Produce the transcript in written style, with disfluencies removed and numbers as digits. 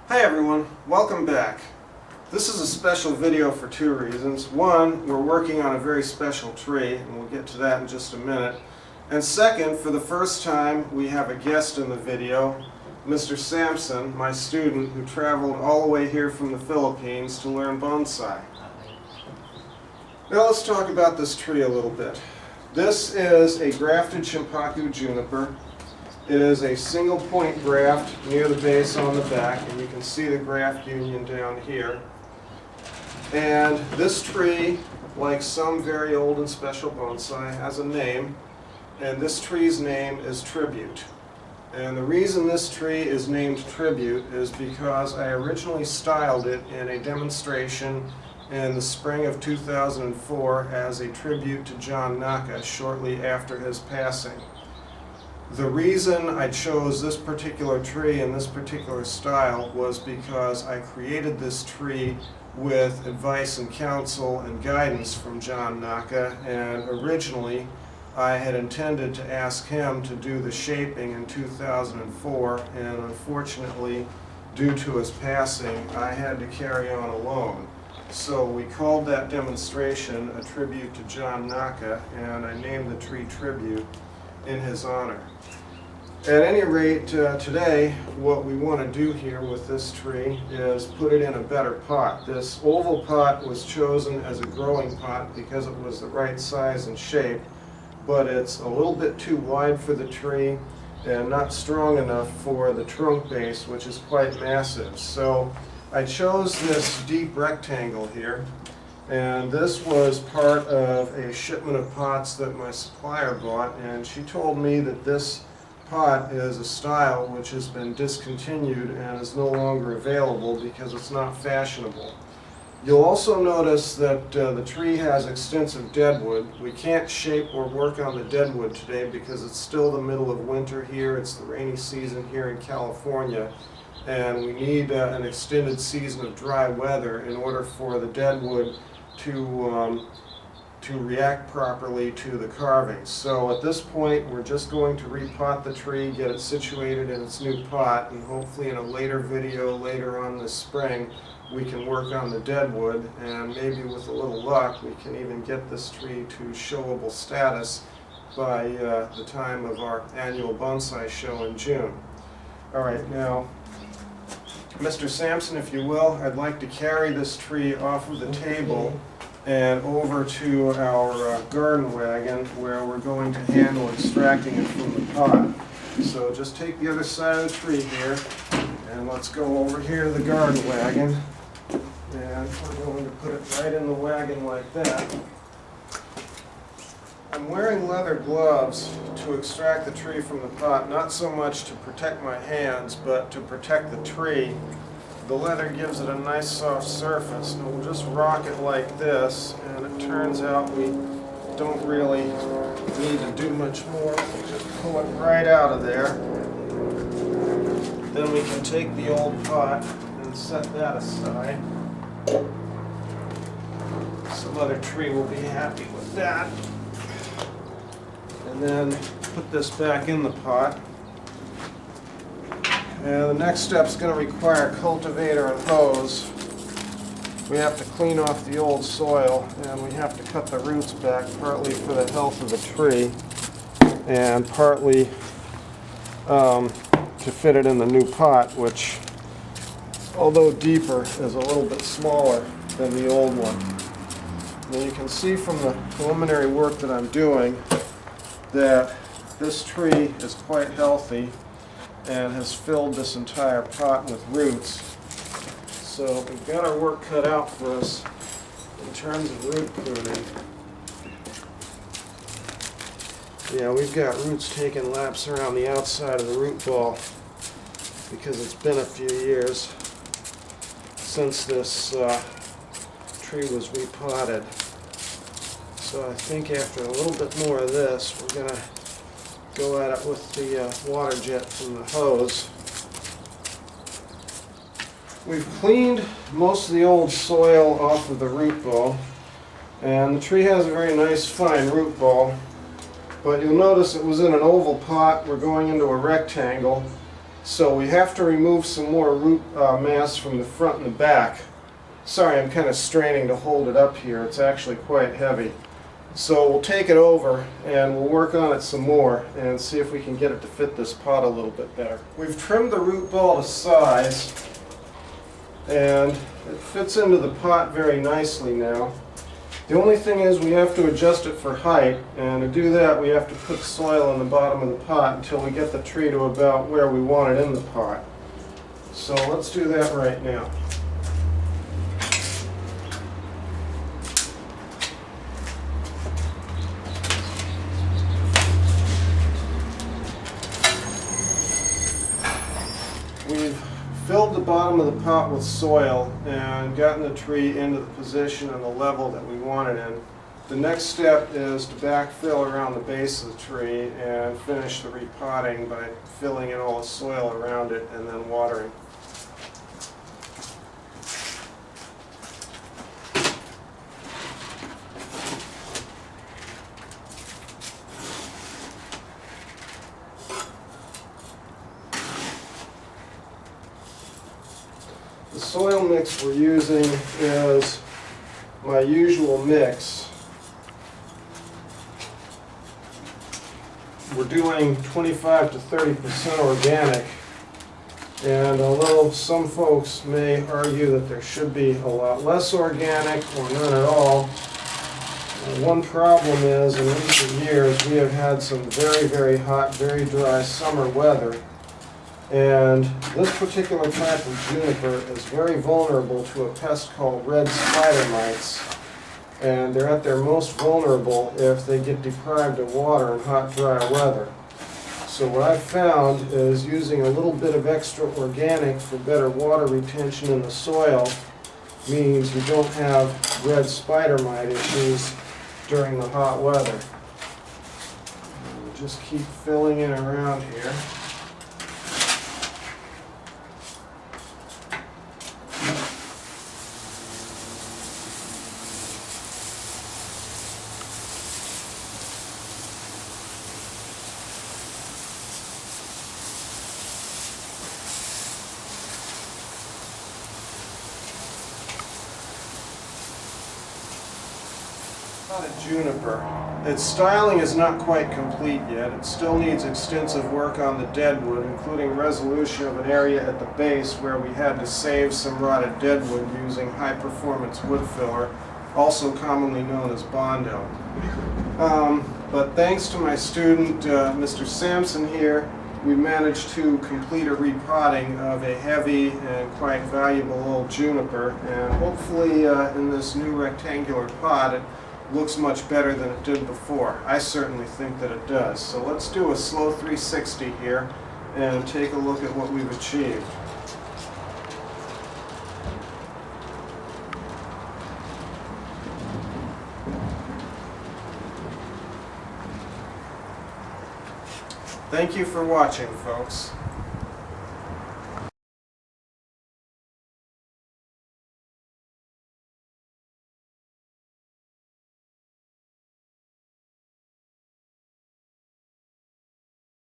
Hi everyone, welcome back. This is a special video for two reasons. One, we're working on a very special tree, and we'll get to that in just a minute. And second, for the first time, we have a guest in the video, Mr. Sampson, my student, who traveled all the way here from the Philippines to learn bonsai. Now let's talk about this tree a little bit. This is a grafted Shimpaku Juniper. It is a single point graft near the base on the back, and you can see the graft union down here. And this tree, like some very old and special bonsai, has a name, and this tree's name is Tribute. And the reason this tree is named Tribute is because I originally styled it in a demonstration in the spring of 2004 as a tribute to John Naka shortly after his passing. The reason I chose this particular tree and this particular style was because I created this tree with advice and counsel and guidance from John Naka, and originally I had intended to ask him to do the shaping in 2004, and unfortunately, due to his passing, I had to carry on alone. So we called that demonstration a tribute to John Naka, and I named the tree Tribute in his honor. At any rate, today what we want to do here with this tree is put it in a better pot. This oval pot was chosen as a growing pot because it was the right size and shape, but it's a little bit too wide for the tree and not strong enough for the trunk base, which is quite massive. So I chose this deep rectangle here, and this was part of a shipment of pots that my supplier bought, and she told me that this pot is a style which has been discontinued and is no longer available because it's not fashionable. You'll also notice that the tree has extensive deadwood. We can't shape or work on the deadwood today because it's still the middle of winter here. It's the rainy season here in California, and we need an extended season of dry weather in order for the deadwood to react properly to the carvings. So at this point we're just going to repot the tree, get it situated in its new pot, and hopefully in a later video later on this spring we can work on the deadwood, and maybe with a little luck we can even get this tree to showable status by the time of our annual bonsai show in June. Alright, now Mr. Sampson, if you will, I'd like to carry this tree off of the table and over to our garden wagon where we're going to handle extracting it from the pot. So just take the other side of the tree here, and let's go over here to the garden wagon, and we're going to put it right in the wagon like that. I'm wearing leather gloves to extract the tree from the pot, not so much to protect my hands, but to protect the tree. The leather gives it a nice soft surface, and we'll just rock it like this, and it turns out we don't really need to do much more. We'll just pull it right out of there. Then we can take the old pot and set that aside. Some other tree will be happy with that. And then put this back in the pot. And the next step is going to require a cultivator and hose. We have to clean off the old soil, and we have to cut the roots back, partly for the health of the tree and partly to fit it in the new pot, which, although deeper, is a little bit smaller than the old one. Now you can see from the preliminary work that I'm doing that this tree is quite healthy and has filled this entire pot with roots. So we've got our work cut out for us in terms of root pruning. Yeah, we've got roots taking laps around the outside of the root ball because it's been a few years since this tree was repotted. So I think after a little bit more of this, we're going to go at it with the water jet from the hose. We've cleaned most of the old soil off of the root ball, and the tree has a very nice fine root ball, but you'll notice it was in an oval pot. We're going into a rectangle, So we have to remove some more root mass from the front and the back. Sorry, I'm kind of straining to hold it up here. It's actually quite heavy. So we'll take it over and we'll work on it some more and see if we can get it to fit this pot a little bit better. We've trimmed the root ball to size and it fits into the pot very nicely now. The only thing is we have to adjust it for height, and to do that we have to put soil in the bottom of the pot until we get the tree to about where we want it in the pot. So let's do that right now. We've filled the bottom of the pot with soil and gotten the tree into the position and the level that we want it in. The next step is to backfill around the base of the tree and finish the repotting by filling in all the soil around it and then watering. The soil mix we're using is my usual mix. We're doing 25 to 30% organic, and although some folks may argue that there should be a lot less organic or none at all, one problem is in recent years we have had some very, very hot, very dry summer weather. And this particular type of juniper is very vulnerable to a pest called red spider mites. And they're at their most vulnerable if they get deprived of water in hot, dry weather. So what I've found is using a little bit of extra organic for better water retention in the soil means you don't have red spider mite issues during the hot weather. And we'll just keep filling in around here. A juniper. Its styling is not quite complete yet. It still needs extensive work on the deadwood, including resolution of an area at the base where we had to save some rotted deadwood using high-performance wood filler, also commonly known as Bondo. But thanks to my student, Mr. Sampson here, we managed to complete a repotting of a heavy and quite valuable old juniper, and hopefully in this new rectangular pot it looks much better than it did before. I certainly think that it does. So let's do a slow 360 here and take a look at what we've achieved. Thank you for watching, folks.